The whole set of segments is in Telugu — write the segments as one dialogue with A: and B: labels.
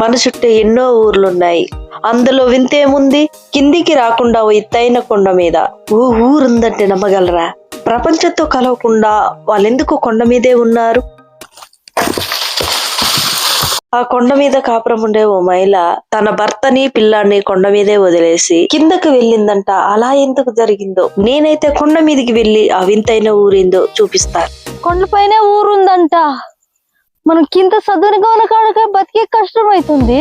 A: మన చుట్టూ ఎన్నో ఊర్లున్నాయి. అందులో వింతేముంది? కిందికి రాకుండా ఓ ఎత్తైన కొండ మీద ఓ ఊరుందంటే నమ్మగలరా? ప్రపంచంతో కలవకుండా వాళ్ళెందుకు కొండ మీదే ఉన్నారు? ఆ కొండ మీద కాపురం ఉండే ఓ మహిళ తన భర్తని పిల్లాన్ని కొండ మీదే వదిలేసి కిందకు వెళ్ళిందంట. అలా ఎందుకు జరిగిందో నేనైతే కొండ మీదకి వెళ్ళి ఆ వింతైన ఊరేందో చూపిస్తాను.
B: కొండపైనే ఊరుందంట. మనం కింద చదువునిగా ఉన్న కాడక బతికే కష్టం అవుతుంది.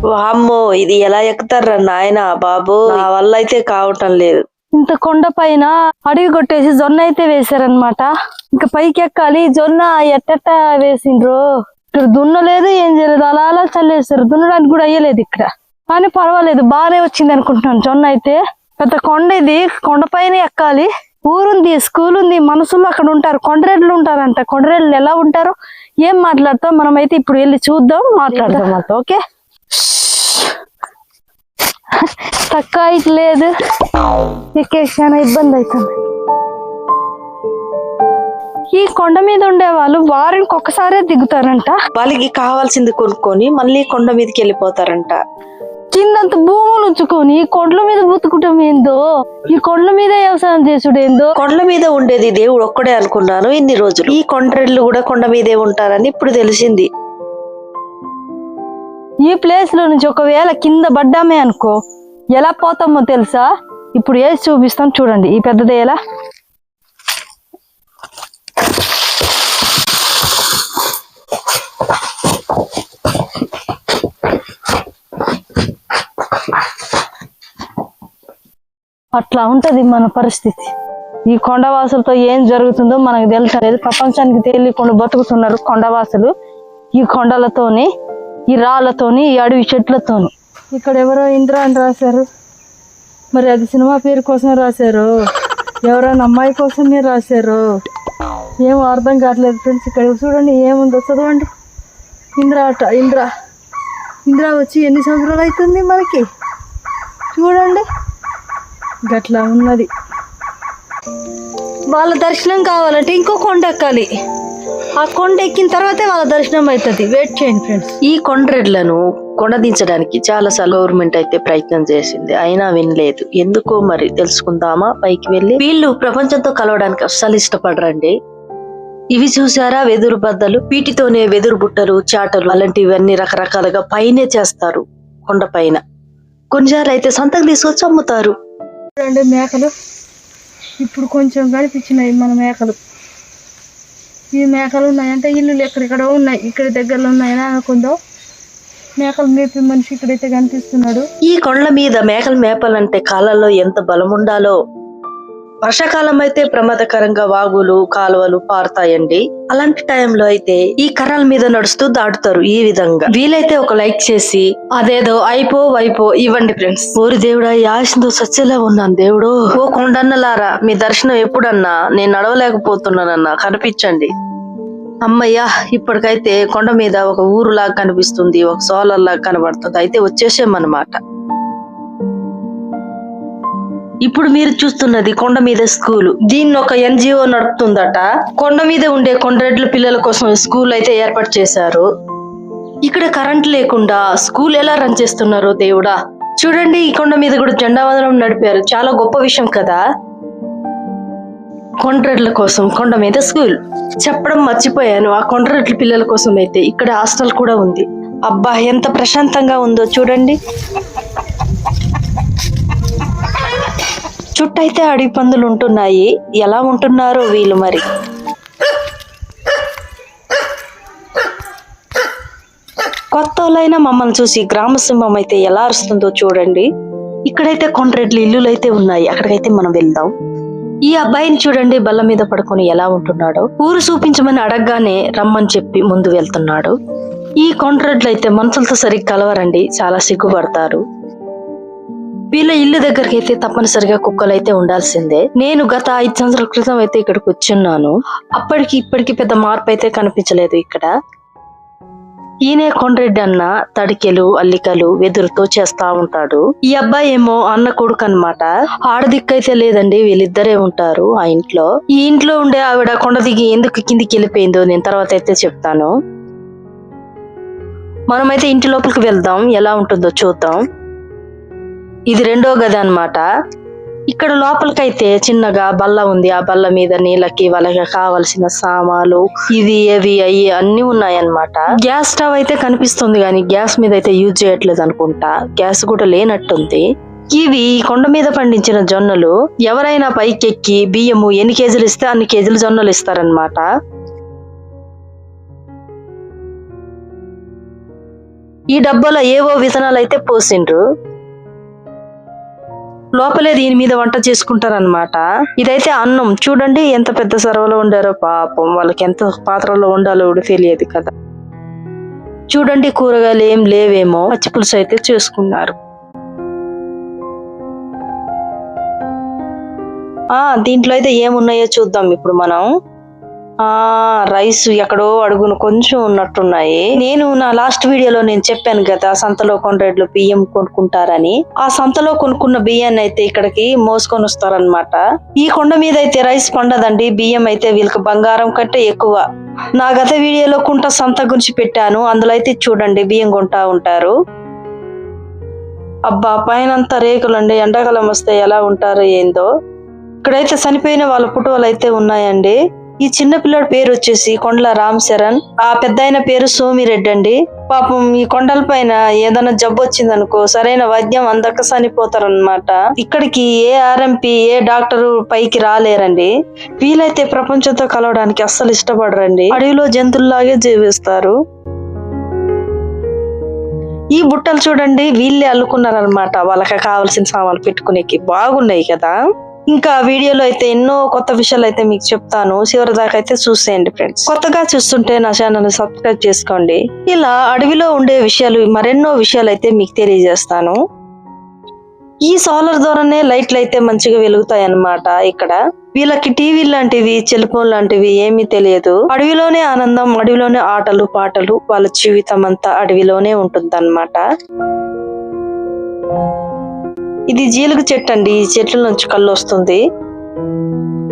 A: వామ్మో, ఇది ఎలా ఎక్కుతారా నాయనా బాబు, నా వల్ల అయితే కావటం లేదు.
B: ఇంత కొండ పైన అడిగి కొట్టేసి జొన్న అయితే వేసారనమాట. ఇంకా పైకి ఎక్కాలి. జొన్న ఎట్టెట్ట వేసిండ్రు. ఇక్కడ దున్నలేదు, ఏం చేయలేదు, అలా అలా చల్లేసారు. దున్నడానికి కూడా అయ్యలేదు ఇక్కడ. కానీ పర్వాలేదు, బాగానే వచ్చింది అనుకుంటున్నాను. జొన్న అయితే పెద్ద కొండ ఇది. కొండపైన ఎక్కాలి. ఊరుంది, స్కూల్ ఉంది, మనుషులు అక్కడ ఉంటారు. కొండరెడ్లు ఉంటారంట. కొండరెడ్లు ఎలా ఉంటారో ఏం మాట్లాడతాం మనం అయితే ఇప్పుడు వెళ్ళి చూద్దాం, మాట్లాడదాం అంట. ఓకే, తక్కువ లేదు, ఎక్కేసాన ఇబ్బంది అవుతుంది. ఈ కొండ మీద ఉండే వాళ్ళు వారానికి ఒక్కసారే దిగుతారంట.
A: వాళ్ళకి కావాల్సింది కొనుక్కొని మళ్ళీ కొండ మీదకి వెళ్ళిపోతారంట.
B: కిందంత భూములు ఉంచుకొని ఈ కొండల మీద బతుకుటం ఏందో, ఈ కొండల మీద వ్యవసాయం చేసుడు ఏందో.
A: కొండల మీద ఉండేది దేవుడు ఒక్కడే అనుకున్నాను ఇన్ని రోజులు. ఈ కొండరెడ్లు కూడా కొండ మీదే ఉంటారని ఇప్పుడు తెలిసింది.
B: ఈ ప్లేస్ లో నుంచి ఒకవేళ కింద పడ్డామే అనుకో ఎలా పోతామో తెలుసా? ఇప్పుడు వేసి చూపిస్తాం చూడండి. ఈ పెద్దది ఎలా అట్లా ఉంటది మన పరిస్థితి. ఈ కొండవాసులతో ఏం జరుగుతుందో మనకు తెలుసలేదు. ప్రపంచానికి తెలియకుండా బతుకుతున్నారు కొండవాసులు. ఈ కొండలతోని, ఈ రాళ్లతోని, ఈ అడవి చెట్లతోని. ఇక్కడ ఎవరో ఇంద్ర అని రాశారు. మరి అది సినిమా పేరు కోసం రాశారు, ఎవరైనా అమ్మాయి కోసమే రాశారు, ఏం అర్థం కావట్లేదు ఫ్రెండ్స్. ఇక్కడ చూడండి ఏముందో, చదవండి. ఇంద్ర అట. ఇంద్ర వచ్చి ఎన్ని సంవత్సరాలు అవుతుంది మనకి? చూడండి గట్లా ఉన్నది. వాళ్ళ దర్శనం కావాలంటే ఇంకో కొండ ఎక్కాలి. ఆ కొండ ఎక్కిన తర్వాతే వాళ్ళ దర్శనం అవుతుంది. వెయిట్ చేయండి ఫ్రెండ్స్.
A: ఈ కొండరెడ్లను కొండదించడానికి చాలా సార్లు గవర్నమెంట్ అయితే ప్రయత్నం చేసింది, అయినా వినలేదు. ఎందుకో మరి తెలుసుకుందామా పైకి వెళ్ళి. వీళ్ళు ప్రపంచంతో కలవడానికి అస్సలు ఇష్టపడరండి. ఇవి చూసారా, వెదురు బద్దలు. వీటితోనే వెదురు బుట్టలు, చాటలు అలాంటివన్నీ రకరకాలుగా పైనే చేస్తారు కొండ పైన. కొన్నిసార్లు అయితే సంతకు తీసుకొచ్చి అమ్ముతారు.
B: చూడండి మేకలు ఇప్పుడు కొంచెం కనిపించినాయి మన మేకలు. ఈ మేకలు ఉన్నాయంటే ఇల్లు ఎక్కడెక్కడ ఉన్నాయి, ఇక్కడ దగ్గరలో ఉన్నాయని అనుకుందాం. మేకలు మేపే మనిషి ఇక్కడైతే కనిపిస్తున్నాడు.
A: ఈ కొండల మీద మేకలు మేపాలంటే కాళ్ళల్లో ఎంత బలం ఉండాలో. వర్షాకాలం అయితే ప్రమాదకరంగా వాగులు, కాలువలు పారుతాయండి. అలాంటి టైంలో అయితే ఈ కర్రల మీద నడుస్తూ దాటుతారు ఈ విధంగా. వీలైతే ఒక లైక్ చేసి అదేదో అయిపో ఇవ్వండి ఫ్రెండ్స్. ఊరి దేవుడా, ఈ ఆశతో సచ్చేలా ఉన్నాను దేవుడు. ఓ కొండన్నలారా, మీ దర్శనం ఎప్పుడన్నా, నేను నడవలేకపోతున్నానన్నా కనిపించండి. అమ్మయ్యా, ఇప్పటికైతే కొండ మీద ఒక ఊరులాగా కనిపిస్తుంది, ఒక సోలర్ లాగా కనబడుతుంది. అయితే వచ్చేసామన్నమాట. ఇప్పుడు మీరు చూస్తున్నది కొండ మీద స్కూల్. దీన్ని ఒక NGO నడుపుతుందట. కొండ మీద ఉండే కొండరెడ్ల పిల్లల కోసం స్కూల్ అయితే ఏర్పాటు చేశారు. ఇక్కడ కరెంట్ లేకుండా స్కూల్ ఎలా రన్ చేస్తున్నారో దేవుడా. చూడండి, ఈ కొండ మీద కూడా జెండా వందనం నడిపారు. చాలా గొప్ప విషయం కదా. కొండరెడ్ల కోసం కొండ మీద స్కూల్ చెప్పడం మర్చిపోయాను. ఆ కొండరెడ్ల పిల్లల కోసం అయితే ఇక్కడ హాస్టల్ కూడా ఉంది. అబ్బా, ఎంత ప్రశాంతంగా ఉందో చూడండి. చుట్టైతే అడవి పందులు ఉంటున్నాయి. ఎలా ఉంటున్నారో వీళ్ళు మరి. కొత్త వాళ్ళైనా మమ్మల్ని చూసి గ్రామ సింహం అయితే ఎలా అరుస్తుందో చూడండి. ఇక్కడైతే కొండరెడ్లు ఇల్లులు అయితే ఉన్నాయి, అక్కడికైతే మనం వెళ్దాం. ఈ అబ్బాయిని చూడండి, బల్ల మీద పడుకొని ఎలా ఉంటున్నాడో. ఊరు చూపించమని అడగగానే రమ్మని చెప్పి ముందు వెళ్తున్నాడు. ఈ కొండరెడ్లు అయితే మనుషులతో సరిగ్గా కలవరండి, చాలా సిగ్గుపడతారు. వీళ్ళ ఇల్లు దగ్గరికి అయితే తప్పనిసరిగా కుక్కలు అయితే ఉండాల్సిందే. నేను గత 5 సంవత్సరాల క్రితం అయితే ఇక్కడికి వచ్చున్నాను. అప్పటికి ఇప్పటికి పెద్ద మార్పు అయితే కనిపించలేదు ఇక్కడ. ఈయనే కొండరెడ్డి అన్న తడికెలు, అల్లికలు వెదురుతో చేస్తా ఉంటాడు. ఈ అబ్బాయి ఏమో అన్న కొడుకు అన్నమాట. ఆడదిక్కైతే లేదండి, వీళ్ళిద్దరే ఉంటారు ఆ ఇంట్లో. ఈ ఇంట్లో ఉండే ఆవిడ కొండ దిగి ఎందుకు కిందికి వెళ్ళిపోయిందో నేను తర్వాత అయితే చెప్తాను. మనమైతే ఇంటి లోపలికి వెళ్దాం, ఎలా ఉంటుందో చూద్దాం. ఇది 2వ గది అన్నమాట. ఇక్కడ లోపలికైతే చిన్నగా బల్ల ఉంది. ఆ బల్ల మీద నీళ్ళకి వాళ్ళకి కావలసిన సామాలు ఇది అవి అయ్యి అన్ని ఉన్నాయన్నమాట. గ్యాస్ స్టవ్ అయితే కనిపిస్తుంది కానీ గ్యాస్ మీద అయితే యూజ్ చేయట్లేదు అనుకుంటా. గ్యాస్ కూడా లేనట్టుంది. ఇవి కొండ మీద పండించిన జొన్నలు. ఎవరైనా పైకెక్కి బియ్యము ఎన్ని కేజీలు ఇస్తే అన్ని కేజీలు జొన్నలు ఇస్తారనమాట. ఈ డబ్బాలో ఏవో విత్తనాలు అయితే పోసిండ్రు. లోపలే దీని మీద వంట చేసుకుంటారనమాట. ఇదైతే అన్నం చూడండి ఎంత పెద్ద సర్వలో ఉండారో. పాపం వాళ్ళకి ఎంత పాత్రలో ఉండాలో కూడా తెలియదు కదా. చూడండి కూరగాయలు ఏం లేవేమో, పచ్చి పులుసు అయితే చేసుకున్నారు. దీంట్లో అయితే ఏమున్నాయో చూద్దాం ఇప్పుడు మనం. రైస్ ఎక్కడో అడుగును కొంచెం ఉన్నట్టున్నాయి. నేను నా లాస్ట్ వీడియోలో నేను చెప్పాను కదా సంతలో కొండ్రెడ్లు బియ్యం కొనుక్కుంటారని. ఆ సంతలో కొనుక్కున్న బియ్యాన్ని అయితే ఇక్కడికి మోసుకొని వస్తారనమాట. ఈ కొండ మీద అయితే రైస్ పండదండి, బియ్యం అయితే వీళ్ళకి బంగారం కంటే ఎక్కువ. నా గత వీడియోలో కుంట సంత గురించి పెట్టాను, అందులో అయితే చూడండి బియ్యం కొంటా ఉంటారు. అబ్బా పైనంతా రేకులండి, ఎండాకాలం వస్తే ఎలా ఉంటారో ఏందో. ఇక్కడైతే చనిపోయిన వాళ్ళ ఫోటోలు అయితే ఉన్నాయండి. ఈ చిన్న పిల్లడి పేరు వచ్చేసి కొండల రామ్ చరణ్, ఆ పెద్ద ఆయన పేరు సోమిరెడ్డి అండి. పాపం ఈ కొండల పైన ఏదైనా జబ్బు వచ్చిందనుకో సరైన వైద్యం అందక చనిపోతారనమాట. ఇక్కడికి ఏ ఆర్ఎంపీ ఏ డాక్టరు పైకి రాలేరండి. వీలైతే ప్రపంచంతో కలవడానికి అస్సలు ఇష్టపడరండి. అడవిలో జంతువుల్లాగే జీవిస్తారు. ఈ బుట్టలు చూడండి వీళ్ళే అల్లుకున్నారనమాట వాళ్ళకి కావాల్సిన సామాన్లు పెట్టుకునేకి. బాగున్నాయి కదా. ఇంకా వీడియోలో అయితే ఎన్నో కొత్త విషయాలు అయితే మీకు చెప్తాను, చివరి దాకా అయితే చూసేయండి ఫ్రెండ్స్. కొత్తగా చూస్తుంటే నా ఛానల్ ని సబ్స్క్రైబ్ చేసుకోండి. ఇలా అడవిలో ఉండే విషయాలు మరెన్నో విషయాలు అయితే మీకు తెలియజేస్తాను. ఈ సోలార్ ద్వారానే లైట్లు అయితే మంచిగా వెలుగుతాయి అన్నమాట. ఇక్కడ వీళ్ళకి టీవీ లాంటివి సెల్ ఫోన్ లాంటివి ఏమీ తెలియదు. అడవిలోనే ఆనందం, అడవిలోనే ఆటలు పాటలు, వాళ్ళ జీవితం అంతా అడవిలోనే ఉంటుందన్నమాట. ఇది జీలుగు చెట్టు అండి. ఈ చెట్ల నుంచి కళ్ళు వస్తుంది.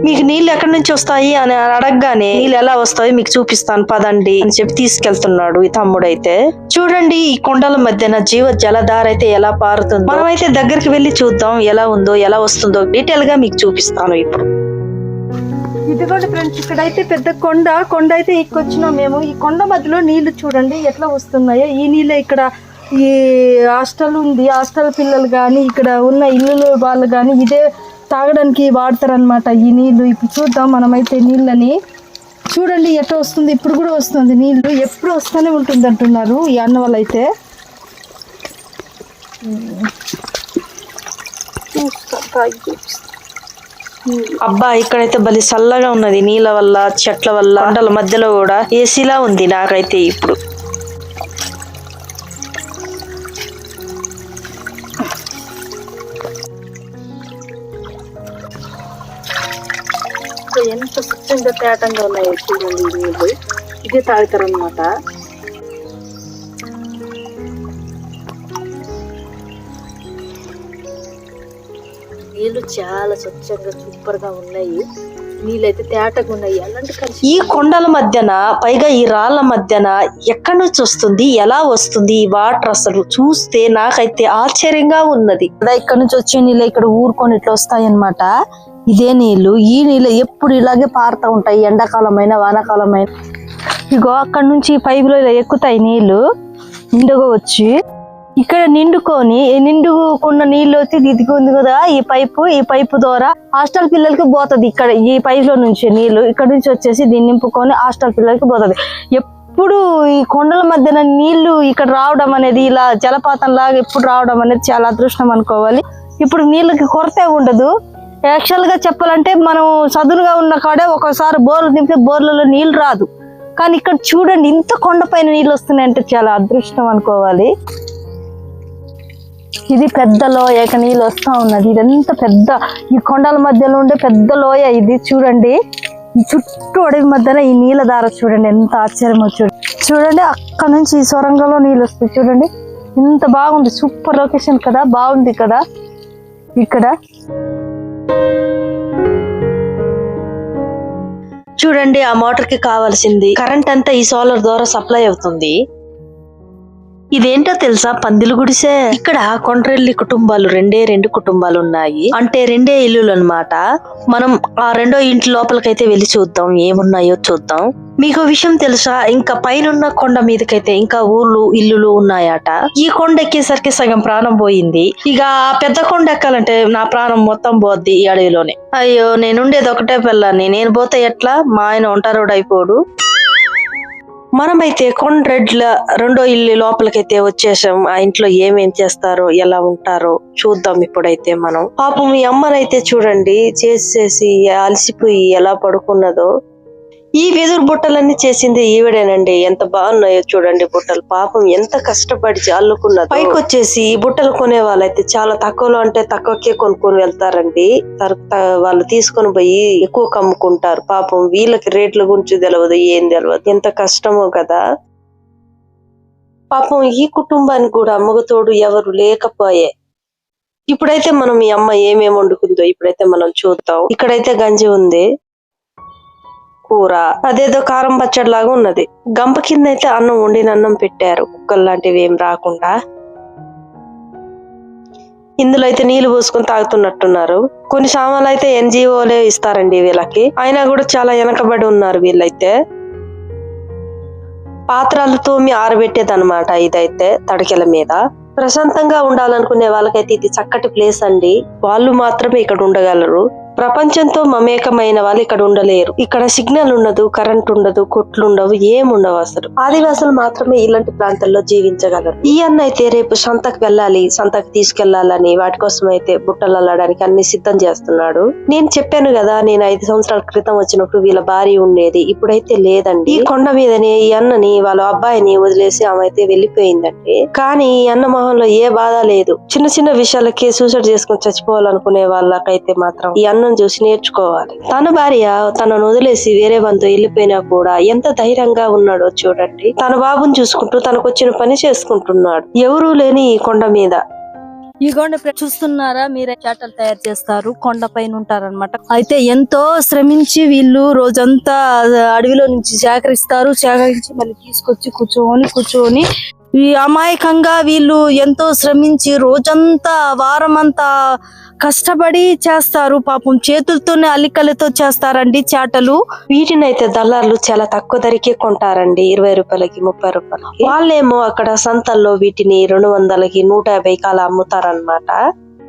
A: మీకు నీళ్ళు ఎక్కడి నుంచి వస్తాయి అని అడగగానే నీళ్ళు ఎలా వస్తాయో మీకు చూపిస్తాను పదండి అని చెప్పి తీసుకెళ్తున్నాడు ఈ తమ్ముడైతే. చూడండి ఈ కొండల మధ్యన జీవ జలధార అయితే ఎలా పారుతుందో. మనమైతే దగ్గరికి వెళ్ళి చూద్దాం ఎలా ఉందో ఎలా వస్తుందో డీటెయిల్ గా మీకు చూపిస్తాను ఇప్పుడు.
B: ఇదిగోండి ఫ్రెండ్స్, ఇక్కడైతే పెద్ద కొండ అయితే ఎక్కొచ్చినాం మేము. ఈ కొండ మధ్యలో నీళ్లు చూడండి ఎట్లా వస్తున్నాయో. ఈ నీళ్ళే ఇక్కడ ఈ హాస్టల్ ఉంది, హాస్టల్ పిల్లలు కానీ ఇక్కడ ఉన్న ఇల్లు వాళ్ళు కానీ ఇదే తాగడానికి వాడతారనమాట ఈ నీళ్లు. ఇప్పుడు చూద్దాం మనమైతే నీళ్ళని. చూడండి ఎట్లా వస్తుంది, ఇప్పుడు కూడా వస్తుంది నీళ్లు, ఎప్పుడు వస్తూనే ఉంటుంది అంటున్నారు ఈ అన్న వాళ్ళు అయితే.
A: అబ్బా ఇక్కడైతే బలి చల్లగా ఉన్నది నీళ్ళ వల్ల, చెట్ల వల్ల. కొండల మధ్యలో కూడా ఏసీలా ఉంది నాకైతే ఇప్పుడు. ఎంత స్వచ్ఛంగా తేటంగా ఉన్నాయో చూడండి ఈ నీళ్ళు. ఇదే తాగుతారనమాట. నీళ్ళు చాలా స్వచ్ఛంగా సూపర్ గా ఉన్నాయి. నీళ్ళైతే తేటగా ఉన్నాయి. అలాంటి ఈ కొండల మధ్యన పైగా ఈ రాళ్ల మధ్యన ఎక్కడి నుంచి వస్తుంది, ఎలా వస్తుంది ఈ వాటర్ అసలు చూస్తే నాకైతే ఆశ్చర్యంగా ఉన్నది. ఇక్కడ నుంచి వచ్చే నీళ్ళు ఇక్కడ ఊరుకొని ఇట్లా వస్తాయి అన్నమాట. ఇదే నీళ్లు. ఈ నీళ్ళు ఎప్పుడు ఇలాగే పారుతూ ఉంటాయి, ఎండాకాలమైన వానాకాలమైన. ఇగో అక్కడ నుంచి పైపులో ఇలా ఎక్కుతాయి నీళ్లు నిండుగా వచ్చి. ఇక్కడ నిండుకున్న నీళ్లు వచ్చి ఇదికి ఉంది కదా ఈ పైపు ద్వారా హాస్టల్ పిల్లలకి పోతుంది. ఇక్కడ ఈ పైప్ లో నుంచి నీళ్లు ఇక్కడ నుంచి వచ్చేసి దీన్ని నింపుకొని హాస్టల్ పిల్లలకి పోతుంది. ఎప్పుడు ఈ కొండల మధ్యన నీళ్లు ఇక్కడ రావడం అనేది, ఇలా జలపాతం లాగా ఎప్పుడు రావడం అనేది చాలా అదృష్టం అనుకోవాలి. ఇప్పుడు నీళ్ళకి కొరత ఉండదు. యాక్చువల్ గా చెప్పాలంటే మనం చదునుగా ఉన్న కాడే ఒకసారి బోర్లు నింపితే బోర్లలో నీళ్లు రాదు. కానీ ఇక్కడ చూడండి ఇంత కొండపైన నీళ్ళు వస్తున్నాయంటే చాలా అదృష్టం అనుకోవాలి. ఇది పెద్ద లోయ, నీళ్ళు వస్తా ఉన్నది. ఇదంతా పెద్ద ఈ కొండల మధ్యలో ఉండే పెద్ద లోయ ఇది. చూడండి ఈ చుట్టూ అడవి మధ్యన ఈ నీళ్ళ దార చూడండి ఎంత ఆశ్చర్యమో. చూడండి అక్కడ నుంచి ఈ సొరంగంలో నీళ్ళు వస్తాయి. చూడండి ఎంత బాగుంది, సూపర్ లొకేషన్ కదా, బాగుంది కదా. ఇక్కడ చూడండి ఆ మోటార్ కి కావాల్సింది కరెంట్ అంతా ఈ సోలార్ ద్వారా సప్లై అవుతుంది. ఇదేంటో తెలుసా? పందిలు గుడిసే. ఇక్కడ కొండ్రెల్లి కుటుంబాలు రెండు కుటుంబాలు ఉన్నాయి. అంటే రెండే ఇల్లులు అన్నమాట. మనం ఆ రెండో ఇంటి లోపలికైతే వెళ్ళి చూద్దాం, ఏమున్నాయో చూద్దాం. మీకు విషయం తెలుసా? ఇంకా పైన కొండ మీదకైతే ఇంకా ఊర్లు ఇల్లులు ఉన్నాయట. ఈ కొండ ఎక్కేసరికి సగం ప్రాణం పోయింది. ఇక ఆ పెద్ద కొండ ఎక్కాలంటే నా ప్రాణం మొత్తం పోద్ది ఈ అడవిలోనే. అయ్యో, నేనుండేది ఒకటే పిల్లని, నేను పోతే ఎట్లా? మా ఆయన ఒంటరోడు అయిపోడు. మనమైతే కొండ్రెడ్ల రెండో ఇల్లు లోపలికైతే వచ్చేసాం. ఆ ఇంట్లో ఏమేం చేస్తారో, ఎలా ఉంటారో చూద్దాం ఇప్పుడైతే మనం. పాపం మీ అమ్మనైతే చూడండి, చేసి అలసిపోయి ఎలా పడుకున్నదో. ఈ వెదురు బుట్టలన్నీ చేసింది ఈవిడేనండి. ఎంత బాగున్నాయో చూడండి బుట్టలు. పాపం ఎంత కష్టపడి అల్లుకున్నదో. పైకి వచ్చేసి ఈ బుట్టలు కొనే వాళ్ళైతే చాలా తక్కువలో అంటే తక్కువకే కొనుక్కొని వెళ్తారండి. వాళ్ళు తీసుకొని పోయి ఎక్కువ కమ్ముకుంటారు. పాపం వీళ్ళకి రేట్ల గురించి తెలియదు, ఏం తెలియదు. ఎంత కష్టమో కదా. పాపం ఈ కుటుంబానికి కూడా అమ్మగతోడు ఎవరు లేకపోయే. ఇప్పుడైతే మనం ఈ అమ్మ ఏమేమి వండుకుందో ఇప్పుడైతే మనం చూద్దాం. ఇక్కడైతే గంజి ఉంది, కూర, అదేదో కారం పచ్చడి లాగా ఉన్నది. గంప కింద అయితే అన్నం వండిన అన్నం పెట్టారు, కుక్కలు లాంటివి ఏం రాకుండా. ఇందులో అయితే నీళ్లు పోసుకొని తాగుతున్నట్టున్నారు. కొన్ని సామాన్లు అయితే ఎన్జిఓలే ఇస్తారండి వీళ్ళకి. అయినా కూడా చాలా వెనకబడి ఉన్నారు వీళ్ళైతే. పాత్రలు తోమి ఆరబెట్టేదన్నమాట ఇదైతే తడికెల మీద. ప్రశాంతంగా ఉండాలనుకునే వాళ్ళకైతే ఇది చక్కటి ప్లేస్ అండి. వాళ్ళు మాత్రమే ఇక్కడ ఉండగలరు. ప్రపంచంతో మమేకమైన వాళ్ళు ఇక్కడ ఉండలేరు. ఇక్కడ సిగ్నల్ ఉండదు, కరెంట్ ఉండదు, కొట్లు ఉండవు, ఏముండవు అసలు. ఆదివాసులు మాత్రమే ఇలాంటి ప్రాంతాల్లో జీవించగలరు. ఈ అన్న అయితే రేపు సంతకు వెళ్ళాలి, సంతకు తీసుకెళ్లాలని వాటి కోసం అయితే బుట్టలు అల్లడానికి అన్ని సిద్ధం చేస్తున్నాడు. నేను చెప్పాను కదా, నేను 5 సంవత్సరాల క్రితం వచ్చినప్పుడు వీళ్ళ భార్య ఉండేది, ఇప్పుడైతే లేదండి. ఈ కొండ మీదనే ఈ అన్నని వాళ్ళ అబ్బాయిని వదిలేసి ఆమె అయితే వెళ్ళిపోయిందండి. కానీ ఈ అన్న మొహంలో ఏ బాధ లేదు. చిన్న చిన్న విషయాలకి సూసైడ్ చేసుకుని చచ్చిపోవాలనుకునే వాళ్ళకైతే మాత్రం ఈ అన్న చూసి నేర్చుకోవాలి. తన భార్య తనను వదిలేసి వేరే వాళ్ళతో వెళ్ళిపోయినా కూడా ఎంత ధైర్యంగా ఉన్నాడో చూడండి. తన బాబుని చూసుకుంటూ తనకు వచ్చిన పని చేసుకుంటున్నాడు, ఎవరూ లేని ఈ కొండ మీద.
B: ఈ కొండ చూస్తున్నారా మీరే, చాటలు తయారు చేస్తారు, కొండ పైన ఉంటారనమాట. అయితే ఎంతో శ్రమించి వీళ్ళు రోజంతా అడవిలో నుంచి సేకరించి మళ్ళీ తీసుకొచ్చి కూర్చొని ఈ అమాయకంగా వీళ్ళు ఎంతో శ్రమించి రోజంతా వారమంతా కష్టపడి చేస్తారు. పాపం చేతులతోనే అల్లికలతో చేస్తారండి చాటలు.
A: వీటినైతే దళార్లు చాలా తక్కువ ధరకే కొంటారండి, 20 రూపాయలకి 30 రూపాయలకి. వాళ్ళేమో అక్కడ సంతల్లో వీటిని 200కి 150కి అలా అమ్ముతారనమాట.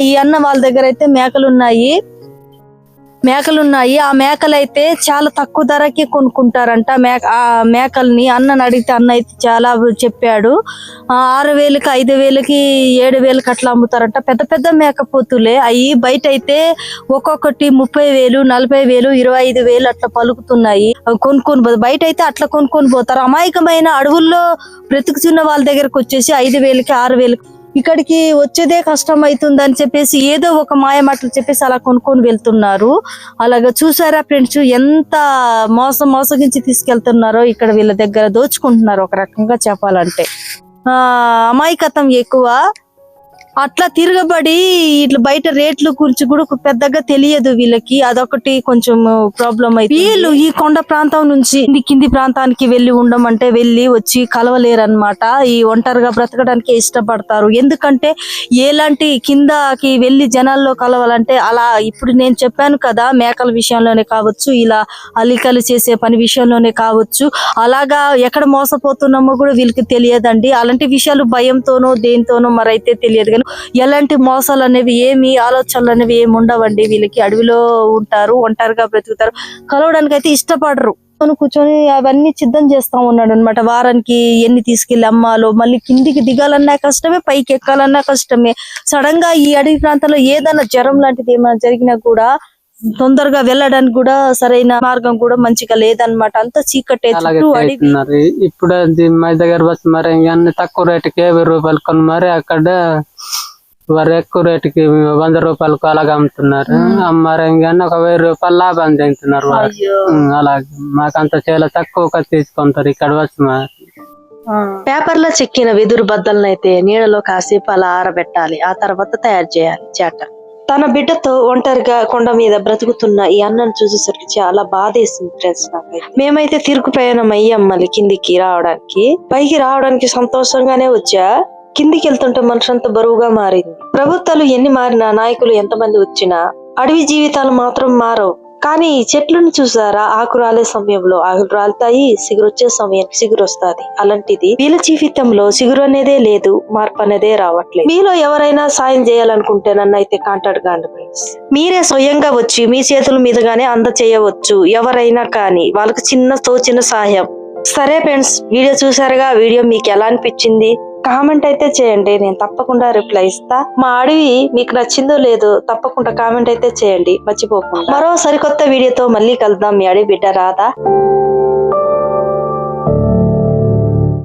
B: ఈ అన్న వాళ్ళ దగ్గర అయితే మేకలున్నాయి. ఆ మేకలైతే చాలా తక్కువ ధరకి కొనుక్కుంటారంట. ఆ మేకల్ని అన్నని అడిగితే అన్న అయితే చాలా చెప్పాడు. 6,000కి 5,000కి 7,000కి అట్లా అమ్ముతారంట. పెద్ద పెద్ద మేకపోతులే అవి. బయట అయితే ఒక్కొక్కటి 30,000, 40,000, 25,000 అట్లా పలుకుతున్నాయి. కొనుక్కొని బయట అయితే అట్లా కొనుక్కొని పోతారు. అమాయకమైన అడవుల్లో బ్రతుకుతున్న వాళ్ళ దగ్గరకు వచ్చేసి 5,000కి 6,000కి ఇక్కడికి వచ్చేదే కష్టం అవుతుందని చెప్పేసి ఏదో ఒక మాయ మాటలు చెప్పేసి అలా కొనుక్కొని వెళ్తున్నారు. అలాగా చూసారా ఫ్రెండ్స్, ఎంత మోసగించి తీసుకెళ్తున్నారో. ఇక్కడ వీళ్ళ దగ్గర దోచుకుంటున్నారు ఒక రకంగా చెప్పాలంటే. అమాయకత్వం ఎక్కువ. అట్లా తిరగబడి ఇట్లా బయట రేట్ల గురించి కూడా పెద్దగా తెలియదు వీళ్ళకి. అదొకటి కొంచెం ప్రాబ్లం అయితే. వీళ్ళు ఈ కొండ ప్రాంతం నుంచి కింది ప్రాంతానికి వెళ్ళి ఉండమంటే వెళ్ళి వచ్చి కలవలేరు అనమాట. ఈ ఒంటరిగా బ్రతకడానికి ఇష్టపడతారు. ఎందుకంటే ఎలాంటి కిందకి వెళ్ళి జనాల్లో కలవాలంటే అలా ఇప్పుడు నేను చెప్పాను కదా, మేకల విషయంలోనే కావచ్చు, ఇలా అల్లికలు చేసే పని విషయంలోనే కావచ్చు, అలాగా ఎక్కడ మోసపోతున్నామో కూడా వీళ్ళకి తెలియదండి. అలాంటి విషయాలు భయంతోనో దేనితోనో మరైతే తెలియదు. ఎలాంటి మోసాలు అనేవి ఆలోచనలు అనేవి ఏమి ఉండవండి వీళ్ళకి. అడవిలో ఉంటారు, ఒంటరిగా బ్రతుకుతారు, కలవడానికి అయితే ఇష్టపడరు. కూర్చొని అవన్నీ సిద్ధం చేస్తా ఉన్నాడు అనమాట. వారానికి ఎన్ని తీసుకెళ్లి అమ్మాలో, మళ్ళీ కిందికి దిగాలన్నా కష్టమే, పైకి ఎక్కాలన్నా కష్టమే. సడన్ గా ఈ అడవి ప్రాంతంలో ఏదైనా జ్వరం లాంటిది ఏమైనా జరిగినా కూడా తొందరగా వెళ్ళడానికి కూడా సరైన మార్గం కూడా మంచిగా లేదనమాట. అంతా చీకటే చుట్టూ అడవి.
C: ఇప్పుడు మా దగ్గర వచ్చి మరి అన్ని తక్కువ రేటుకి 20 రూపాయలు కొని మరి అక్కడ వారు ఎక్కువ రేటుకి 100 రూపాయలకు అలాగే అమ్ముతున్నారు. మరి ఇంకన్నా ఒక 1000 రూపాయలు లాభం తింటున్నారు వారు. అలాగే మాకంత చాలా తక్కువ తీసుకుంటారు ఇక్కడ వచ్చి. మరి
A: పేపర్ లో చెక్కిన వెదురు బద్దలనైతే నీడలో కాసేపు అలా ఆరబెట్టాలి, ఆ తర్వాత తయారు చేయాలి చాట. తన బిడ్డతో ఒంటరిగా కొండ మీద బ్రతుకుతున్న ఈ అన్నను చూసేసరికి చాలా బాధేసింది ఫ్రెండ్స్ నాకైతే. మేమైతే తిరుగు ప్రయాణం అయ్యాం మళ్ళీ కిందికి రావడానికి. పైకి రావడానికి సంతోషంగానే వచ్చా, కిందికి వెళ్తుంటే మనుషంతా బరువుగా మారింది. ప్రభుత్వాలు ఎన్ని మారినా, నాయకులు ఎంతమంది వచ్చినా అడవి జీవితాలు మాత్రం మారవు. కానీ ఈ చెట్లను చూసారా, ఆకు రాలే సమయంలో ఆకులు రాలుతాయి, సిగురు వచ్చే సమయానికి సిగురు వస్తుంది. అలాంటిది వీళ్ళ జీవితంలో సిగురు అనేదే లేదు, మార్పు అనేదే రావట్లేదు. మీలో ఎవరైనా సాయం చేయాలనుకుంటే నన్ను అయితే కాంటాక్ట్ కాండి ఫ్రెండ్స్. మీరే స్వయంగా వచ్చి మీ చేతుల మీదుగానే అందచేయవచ్చు. ఎవరైనా కానీ వాళ్ళకి చిన్న సహాయం. సరే ఫ్రెండ్స్, వీడియో చూసారుగా. వీడియో మీకు ఎలా అనిపించింది కామెంట్ అయితే చేయండి, నేను తప్పకుండా రిప్లై ఇస్తా. మా అడవి మీకు నచ్చిందో లేదో తప్పకుండా కామెంట్ అయితే చేయండి మర్చిపోకుండా. మరో సరికొత్త వీడియోతో మళ్ళీ కలుద్దాం. మీ అడవి బిడ్డ రాధా.